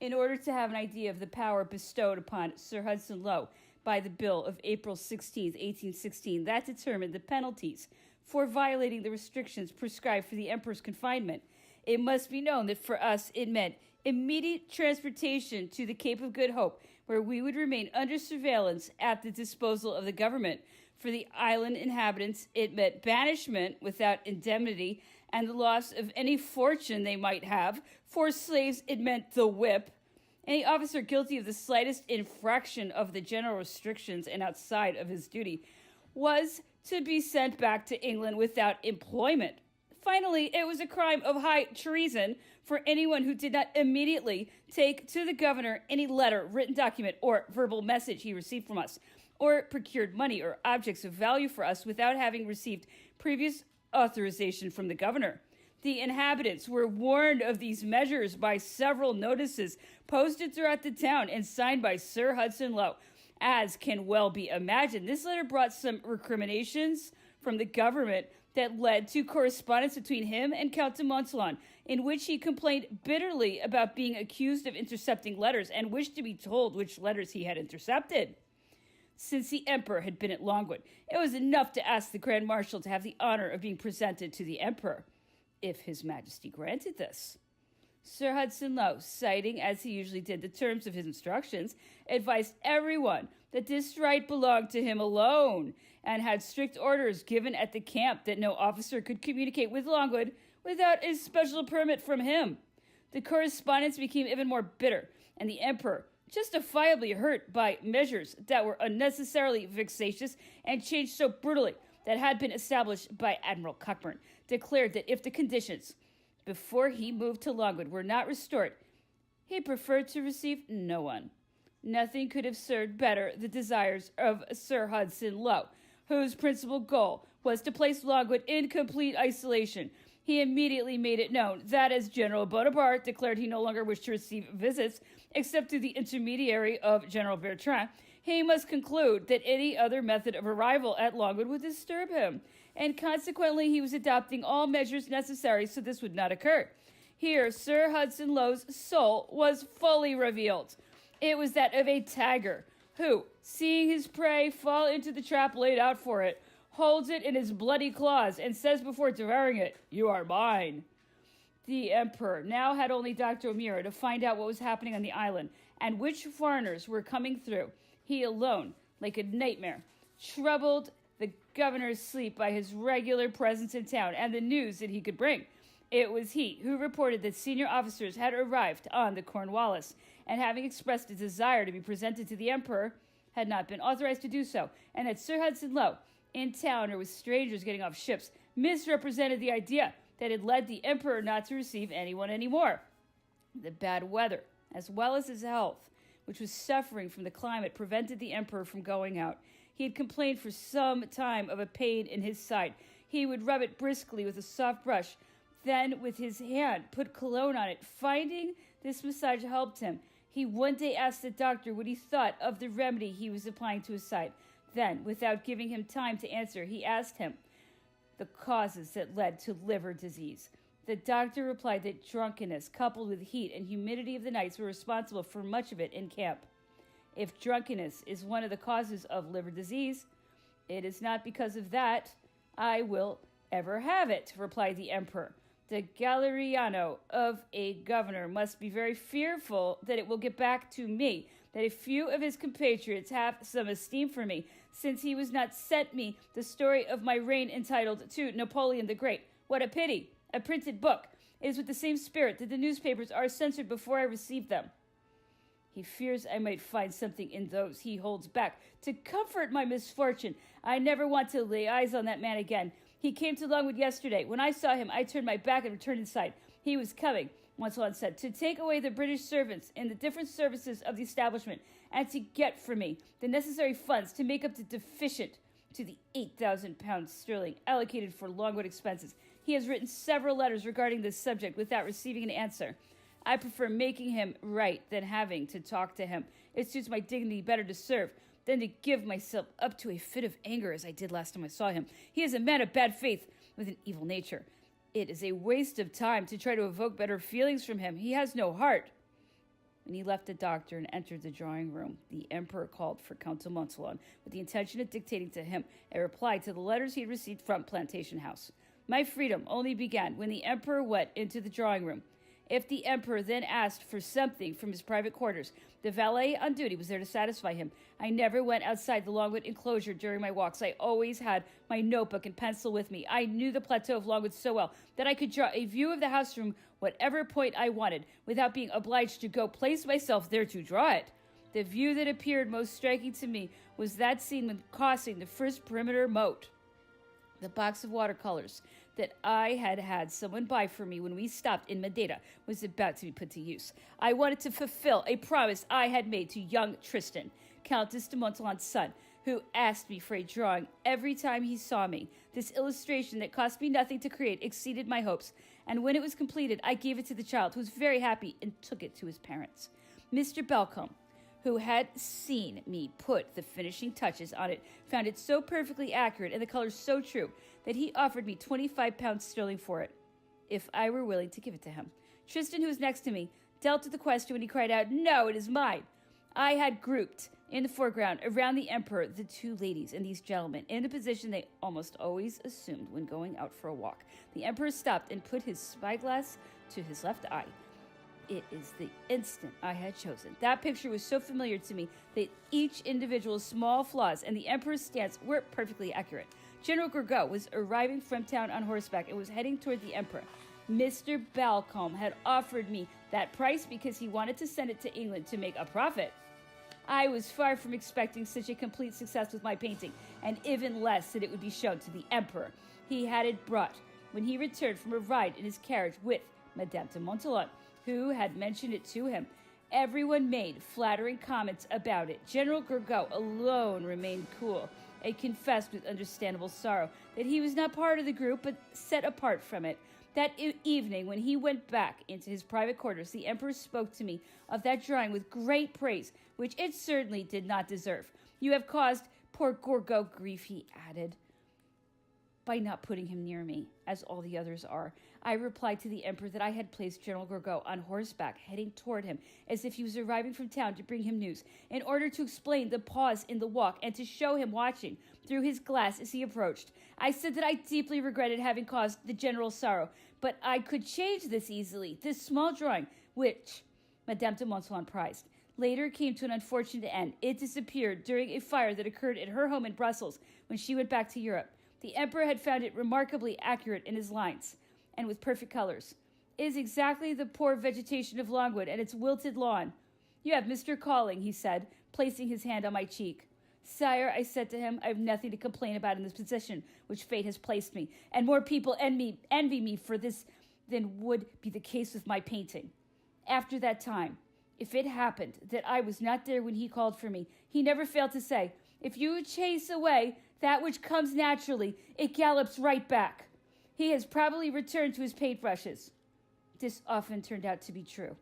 in order to have an idea of the power bestowed upon Sir Hudson Lowe by the bill of April 16, 1816, that determined the penalties for violating the restrictions prescribed for the emperor's confinement. It must be known that for us it meant immediate transportation to the Cape of Good Hope, where we would remain under surveillance at the disposal of the government. For the island inhabitants, it meant banishment without indemnity and the loss of any fortune they might have. For slaves, it meant the whip. Any officer guilty of the slightest infraction of the general restrictions and outside of his duty was to be sent back to England without employment. Finally, it was a crime of high treason for anyone who did not immediately take to the governor any letter, written document, or verbal message he received from us, or procured money or objects of value for us without having received previous authorization from the governor. The inhabitants were warned of these measures by several notices posted throughout the town and signed by Sir Hudson Lowe. As can well be imagined, this letter brought some recriminations from the government that led to correspondence between him and Count de Montholon, in which he complained bitterly about being accused of intercepting letters and wished to be told which letters he had intercepted. Since the emperor had been at Longwood, it was enough to ask the Grand Marshal to have the honor of being presented to the emperor, if his majesty granted this. Sir Hudson Lowe, citing, as he usually did, the terms of his instructions, advised everyone that this right belonged to him alone, and had strict orders given at the camp that no officer could communicate with Longwood without a special permit from him. The correspondence became even more bitter, and the emperor, justifiably hurt by measures that were unnecessarily vexatious and changed so brutally that had been established by Admiral Cockburn, declared that if the conditions before he moved to Longwood were not restored, he preferred to receive no one. Nothing could have served better the desires of Sir Hudson Lowe, whose principal goal was to place Longwood in complete isolation. He immediately made it known that as General Bonaparte declared he no longer wished to receive visits except through the intermediary of General Bertrand, he must conclude that any other method of arrival at Longwood would disturb him, and consequently he was adopting all measures necessary so this would not occur. Here, Sir Hudson Lowe's soul was fully revealed. It was that of a tiger, who, seeing his prey fall into the trap laid out for it, holds it in his bloody claws and says before devouring it, "You are mine." The emperor now had only Dr. O'Meara to find out what was happening on the island and which foreigners were coming through. He alone, like a nightmare, troubled the governor's sleep by his regular presence in town and the news that he could bring. It was he who reported that senior officers had arrived on the Cornwallis, and having expressed a desire to be presented to the emperor, had not been authorized to do so, and that Sir Hudson Lowe, in town or with strangers getting off ships, misrepresented the idea that had led the emperor not to receive anyone anymore. The bad weather, as well as his health, which was suffering from the climate, prevented the emperor from going out. He had complained for some time of a pain in his side. He would rub it briskly with a soft brush, then with his hand put cologne on it. Finding this massage helped him, he one day asked the doctor what he thought of the remedy he was applying to his side. Then, without giving him time to answer, he asked him the causes that led to liver disease. The doctor replied that drunkenness, coupled with heat and humidity of the nights, were responsible for much of it in camp. If drunkenness is one of the causes of liver disease, it is not because of that I will ever have it, replied the emperor. The Galeriano of a governor must be very fearful that it will get back to me, that a few of his compatriots have some esteem for me, since he was not sent me the story of my reign entitled to Napoleon the Great. What a pity! A printed book. It is with the same spirit that the newspapers are censored before I receive them. He fears I might find something in those he holds back to comfort my misfortune. I never want to lay eyes on that man again. He came to Longwood yesterday. When I saw him, I turned my back and returned inside. He was coming, Montholon said, to take away the British servants in the different services of the establishment and to get for me the necessary funds to make up the deficient to the £8,000 sterling allocated for Longwood expenses. He has written several letters regarding this subject without receiving an answer. I prefer making him write than having to talk to him. It suits my dignity better to serve than to give myself up to a fit of anger as I did last time I saw him. He is a man of bad faith with an evil nature. It is a waste of time to try to evoke better feelings from him. He has no heart. When he left the doctor and entered the drawing room, the emperor called for Count de Montsalon with the intention of dictating to him a reply to the letters he had received from Plantation House. My freedom only began when the emperor went into the drawing room. If the emperor then asked for something from his private quarters, the valet on duty was there to satisfy him. I never went outside the Longwood enclosure during my walks. I always had my notebook and pencil with me. I knew the plateau of Longwood so well that I could draw a view of the house from whatever point I wanted without being obliged to go place myself there to draw it. The view that appeared most striking to me was that seen when crossing the first perimeter moat. The box of watercolors that I had had someone buy for me when we stopped in Madeira was about to be put to use. I wanted to fulfill a promise I had made to young Tristan, Countess de Montsalon's son, who asked me for a drawing every time he saw me. This illustration that cost me nothing to create exceeded my hopes, and when it was completed, I gave it to the child, who was very happy and took it to his parents. Mr. Balcombe, who had seen me put the finishing touches on it, found it so perfectly accurate and the colors so true that he offered me 25 pounds sterling for it, if I were willing to give it to him. Tristan, who was next to me, dealt with the question when he cried out, "No, it is mine." I had grouped in the foreground around the emperor the two ladies and these gentlemen in a position they almost always assumed when going out for a walk. The emperor stopped and put his spyglass to his left eye. It is the instant I had chosen. That picture was so familiar to me that each individual's small flaws and the emperor's stance were perfectly accurate. General Gourgaud was arriving from town on horseback and was heading toward the emperor. Mr. Balcombe had offered me that price because he wanted to send it to England to make a profit. I was far from expecting such a complete success with my painting, and even less that it would be shown to the emperor. He had it brought when he returned from a ride in his carriage with Madame de Montsalon, who had mentioned it to him. Everyone made flattering comments about it. General Gourgaud alone remained cool and confessed with understandable sorrow that he was not part of the group but set apart from it. That evening, when he went back into his private quarters, the emperor spoke to me of that drawing with great praise, which it certainly did not deserve. "You have caused poor Gourgaud grief," he added, "by not putting him near me, as all the others are." I replied to the emperor that I had placed General Gourgaud on horseback, heading toward him as if he was arriving from town to bring him news, in order to explain the pause in the walk and to show him watching through his glass as he approached. I said that I deeply regretted having caused the general sorrow, but I could change this easily. This small drawing, which Madame de Montsalon prized, later came to an unfortunate end. It disappeared during a fire that occurred at her home in Brussels when she went back to Europe. The emperor had found it remarkably accurate in his lines, and with perfect colors. It is exactly the poor vegetation of Longwood and its wilted lawn. "You have Mr. Calling," he said, placing his hand on my cheek. "Sire," I said to him, "I have nothing to complain about in this position which fate has placed me, and more people envy me for this than would be the case with my painting." After that time, if it happened that I was not there when he called for me, he never failed to say, "If you chase away that which comes naturally, it gallops right back." He has probably returned to his paintbrushes. This often turned out to be true.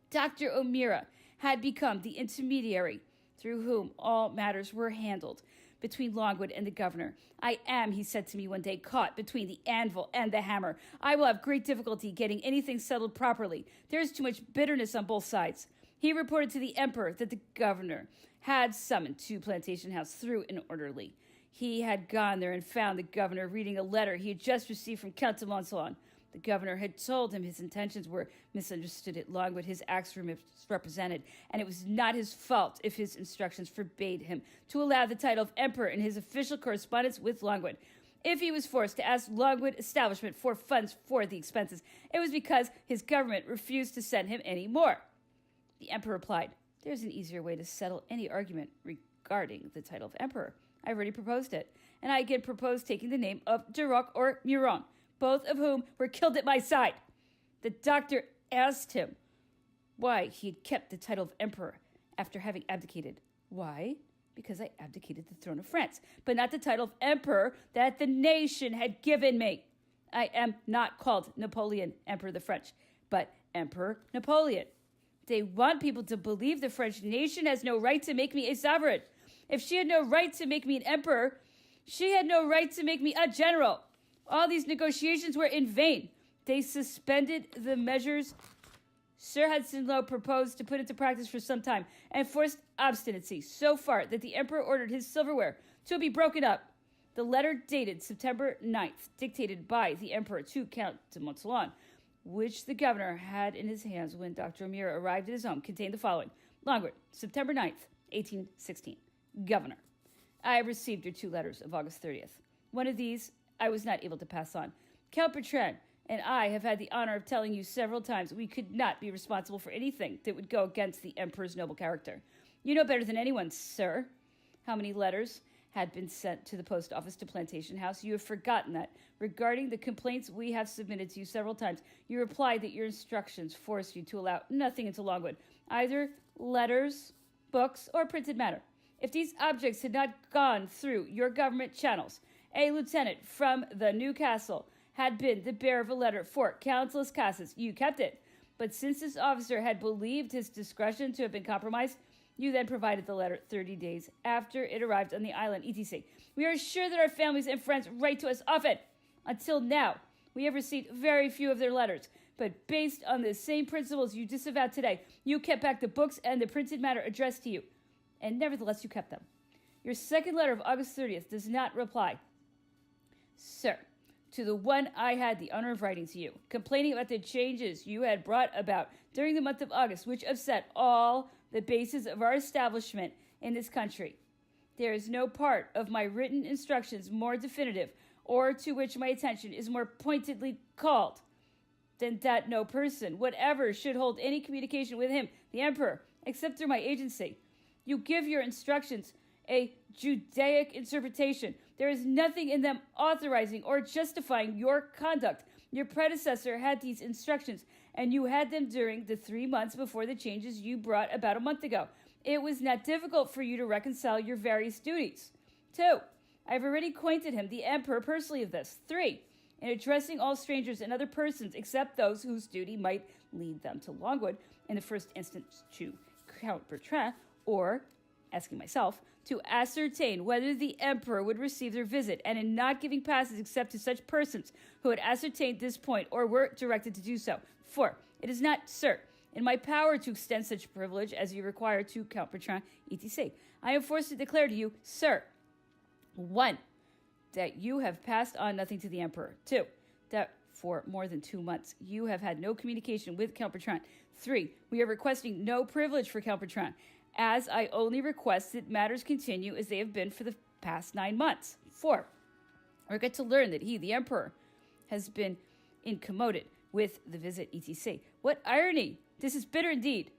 Dr. O'Meara had become the intermediary through whom all matters were handled between Longwood and the governor. "I am," he said to me one day, "caught between the anvil and the hammer. I will have great difficulty getting anything settled properly. There is too much bitterness on both sides." He reported to the emperor that the governor had summoned to Plantation House through an orderly. He had gone there and found the governor reading a letter he had just received from Count de Montsalon. The governor had told him his intentions were misunderstood at Longwood, his acts were misrepresented, and it was not his fault if his instructions forbade him to allow the title of emperor in his official correspondence with Longwood. If he was forced to ask Longwood establishment for funds for the expenses, it was because his government refused to send him any more. The emperor replied, "There's an easier way to settle any argument regarding the title of emperor. I already proposed it, and I again proposed taking the name of Duroc or Muron, both of whom were killed at my side." The doctor asked him why he had kept the title of emperor after having abdicated. "Why? Because I abdicated the throne of France, but not the title of emperor that the nation had given me. I am not called Napoleon, Emperor of the French, but Emperor Napoleon. They want people to believe the French nation has no right to make me a sovereign. If she had no right to make me an emperor, she had no right to make me a general. All these negotiations were in vain. They suspended the measures Sir Hudson Lowe proposed to put into practice for some time and forced obstinacy so far that the emperor ordered his silverware to be broken up. The letter dated September 9th, dictated by the emperor to Count de Montholon, which the governor had in his hands when Dr. O'Meara arrived at his home, contained the following. Longwood, September 9th, 1816. Governor, I have received your 2 letters of August 30th. One of these I was not able to pass on. Count Bertrand and I have had the honor of telling you several times we could not be responsible for anything that would go against the emperor's noble character. You know better than anyone, sir, how many letters had been sent to the post office to Plantation House. You have forgotten that. Regarding the complaints we have submitted to you several times, you replied that your instructions forced you to allow nothing into Longwood, either letters, books, or printed matter. If these objects had not gone through your government channels, a lieutenant from the Newcastle had been the bearer of a letter for Count Las Casas. You kept it. But since this officer had believed his discretion to have been compromised, you then provided the letter 30 days after it arrived on the island, etc. We are sure that our families and friends write to us often. Until now, we have received very few of their letters. But based on the same principles you disavowed today, you kept back the books and the printed matter addressed to you. And nevertheless, you kept them. Your second letter of August 30th does not reply, sir, to the one I had the honor of writing to you, complaining about the changes you had brought about during the month of August, which upset all the basis of our establishment in this country. There is no part of my written instructions more definitive, or to which my attention is more pointedly called, than that no person whatever should hold any communication with him, the emperor, except through my agency. You give your instructions a Judaic interpretation. There is nothing in them authorizing or justifying your conduct. Your predecessor had these instructions, and you had them during the 3 months before the changes you brought about a month ago. It was not difficult for you to reconcile your various duties. 2. I have already acquainted him, the emperor, personally of this. 3. In addressing all strangers and other persons except those whose duty might lead them to Longwood, in the first instance to Count Bertrand, or, asking myself, to ascertain whether the emperor would receive their visit, and in not giving passes except to such persons who had ascertained this point or were directed to do so. 4. It is not, sir, in my power to extend such privilege as you require to Count Bertrand, etc. I am forced to declare to you, sir, 1. That you have passed on nothing to the emperor. 2. That for more than 2 months you have had no communication with Count Bertrand. 3. We are requesting no privilege for Count Bertrand, as I only request that matters continue as they have been for the past 9 months. 4. I regret to learn that he, the emperor, has been incommoded with the visit, etc. What irony! This is bitter indeed.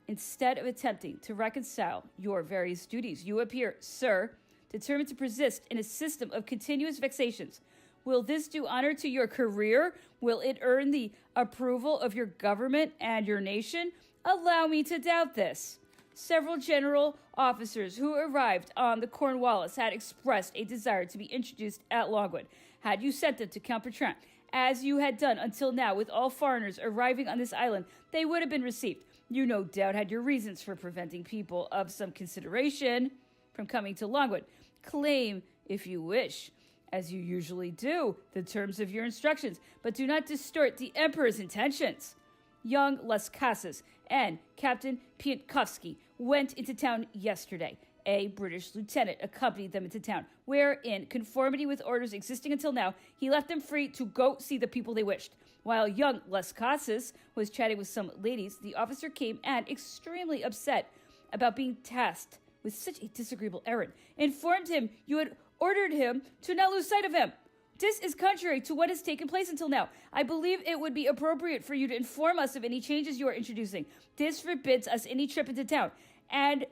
Instead of attempting to reconcile your various duties, you appear, sir, determined to persist in a system of continuous vexations. Will this do honor to your career? Will it earn the approval of your government and your nation? Allow me to doubt this. Several general officers who arrived on the Cornwallis had expressed a desire to be introduced at Longwood. Had you sent them to Count Bertrand, as you had done until now with all foreigners arriving on this island, they would have been received. You no doubt had your reasons for preventing people of some consideration from coming to Longwood. Claim, if you wish, as you usually do, the terms of your instructions, but do not distort the emperor's intentions. Young Las Casas and Captain Piatkowski went into town yesterday. A British lieutenant accompanied them into town, where, in conformity with orders existing until now, he left them free to go see the people they wished. While young Las Casas was chatting with some ladies, the officer came and, extremely upset about being tasked with such a disagreeable errand, informed him you had ordered him to not lose sight of him. This is contrary to what has taken place until now. I believe it would be appropriate for you to inform us of any changes you are introducing. This forbids us any trip into town, and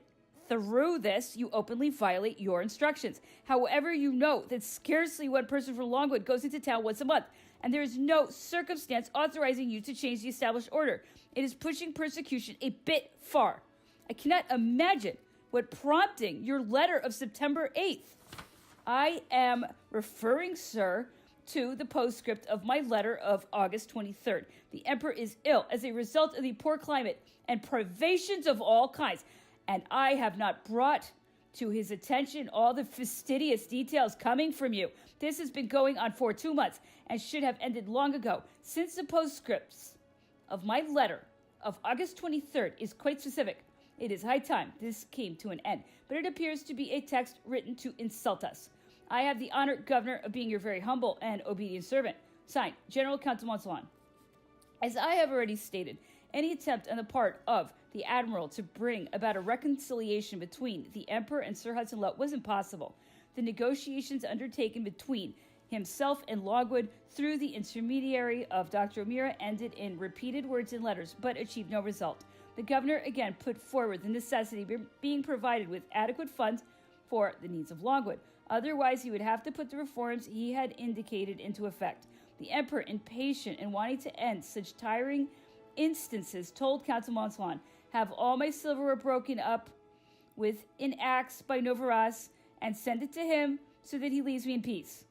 through this, you openly violate your instructions. However, you know that scarcely one person from Longwood goes into town once a month, and there is no circumstance authorizing you to change the established order. It is pushing persecution a bit far. I cannot imagine what prompting your letter of September 8th. I am referring, sir, to the postscript of my letter of August 23rd. The emperor is ill as a result of the poor climate and privations of all kinds, and I have not brought to his attention all the fastidious details coming from you. This has been going on for 2 months and should have ended long ago. Since the postscripts of my letter of August 23rd is quite specific. It is high time this came to an end, but it appears to be a text written to insult us. I have the honor, Governor, of being your very humble and obedient servant. Signed, General Count de Montsalon. As I have already stated, any attempt on the part of the Admiral to bring about a reconciliation between the Emperor and Sir Hudson Lowe was impossible. The negotiations undertaken between himself and Logwood through the intermediary of Dr. O'Meara ended in repeated words and letters, but achieved no result. The governor again put forward the necessity of being provided with adequate funds for the needs of Logwood. Otherwise, he would have to put the reforms he had indicated into effect. The emperor, impatient and wanting to end such tiring instances, told Count de Montsalon, "Have all my silverware broken up with an axe by Novaras and send it to him so that he leaves me in peace."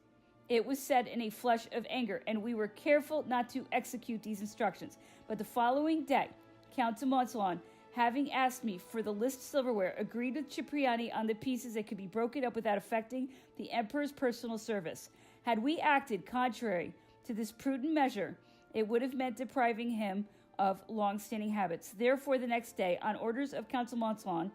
It was said in a flush of anger, and we were careful not to execute these instructions. But the following day, Count de Montsalon, having asked me for the list silverware, agreed with Cipriani on the pieces that could be broken up without affecting the emperor's personal service. Had we acted contrary to this prudent measure, it would have meant depriving him of long-standing habits. Therefore, the next day, on orders of Count de Montsalon,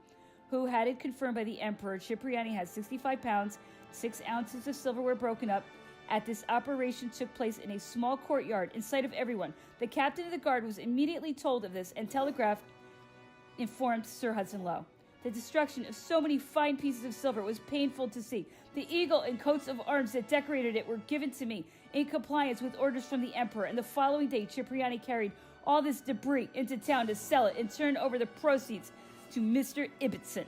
who had it confirmed by the emperor, Cipriani had 65 pounds, 6 ounces of silverware broken up. At this operation took place in a small courtyard in sight of everyone. The captain of the guard was immediately told of this and telegraphed, informed Sir Hudson Lowe. The destruction of so many fine pieces of silver was painful to see. The eagle and coats of arms that decorated it were given to me in compliance with orders from the emperor, and the following day Cipriani carried all this debris into town to sell it and turn over the proceeds to Mr. Ibbotson,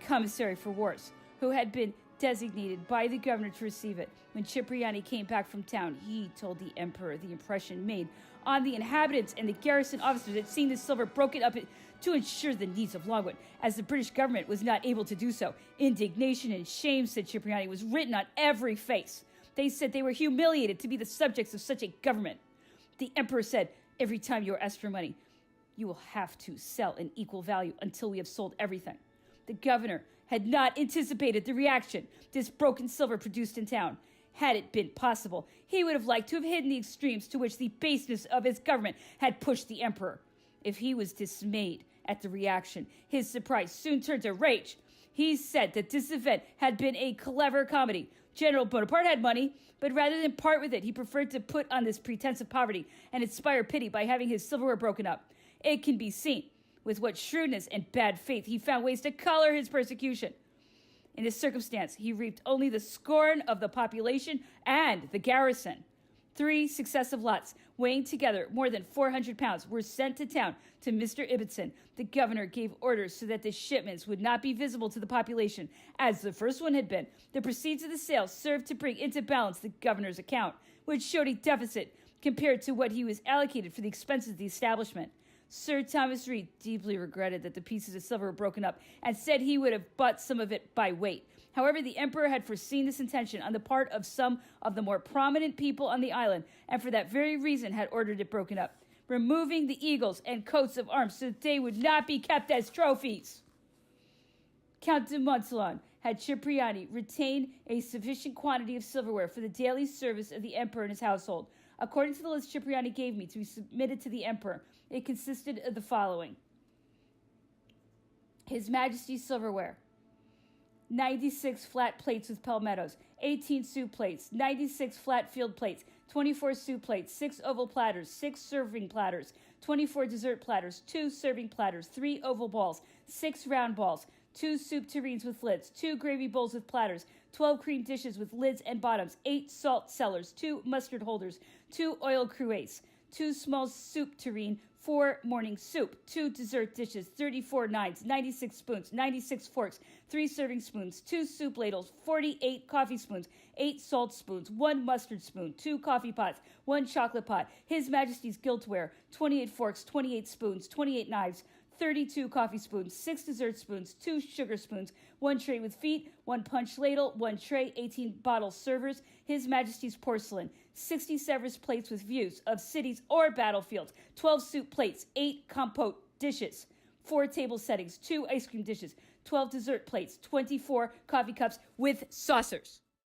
commissary for wars, who had been designated by the governor to receive it. When Cipriani came back from town, he told the emperor the impression made on the inhabitants and the garrison officers at seeing the silver broken up to ensure the needs of Logwood, as the British government was not able to do so. Indignation and shame, said Cipriani, was written on every face. They said they were humiliated to be the subjects of such a government. The emperor said, "Every time you are asked for money, you will have to sell an equal value until we have sold everything." The governor had not anticipated the reaction this broken silver produced in town. Had it been possible, he would have liked to have hidden the extremes to which the baseness of his government had pushed the emperor. If he was dismayed at the reaction, his surprise soon turned to rage. He said that this event had been a clever comedy. General Bonaparte had money, but rather than part with it, he preferred to put on this pretense of poverty and inspire pity by having his silverware broken up. It can be seen with what shrewdness and bad faith he found ways to color his persecution. In this circumstance, he reaped only the scorn of the population and the garrison. 3 successive lots, weighing together more than 400 pounds, were sent to town to Mr. Ibbotson. The governor gave orders so that the shipments would not be visible to the population, as the first one had been. The proceeds of the sale served to bring into balance the governor's account, which showed a deficit compared to what he was allocated for the expenses of the establishment. Sir Thomas Reed deeply regretted that the pieces of silver were broken up and said he would have bought some of it by weight. However, the emperor had foreseen this intention on the part of some of the more prominent people on the island, and for that very reason had ordered it broken up, removing the eagles and coats of arms so that they would not be kept as trophies. Count de Montsalon had Cipriani retain a sufficient quantity of silverware for the daily service of the emperor and his household. According to the list Cipriani gave me to be submitted to the emperor, it consisted of the following: His Majesty's silverware, 96 flat plates with palmettos, 18 soup plates, 96 flat field plates, 24 soup plates, 6 oval platters, 6 serving platters, 24 dessert platters, 2 serving platters, 3 oval balls, 6 round balls, 2 soup tureens with lids, 2 gravy bowls with platters, 12 cream dishes with lids and bottoms, 8 salt cellars, 2 mustard holders, 2 oil cruets, 2 small soup tureen, 4 morning soup, 2 dessert dishes, 34 knives, 96 spoons, 96 forks, 3 serving spoons, 2 soup ladles, 48 coffee spoons, 8 salt spoons, 1 mustard spoon, 2 coffee pots, 1 chocolate pot, His Majesty's giltware, 28 forks, 28 spoons, 28 knives, 32 coffee spoons, 6 dessert spoons, 2 sugar spoons, 1 tray with feet, 1 punch ladle, 1 tray, 18 bottle servers, His Majesty's porcelain, 60 Sevres plates with views of cities or battlefields, 12 soup plates, 8 compote dishes, 4 table settings, 2 ice cream dishes, 12 dessert plates, 24 coffee cups with saucers.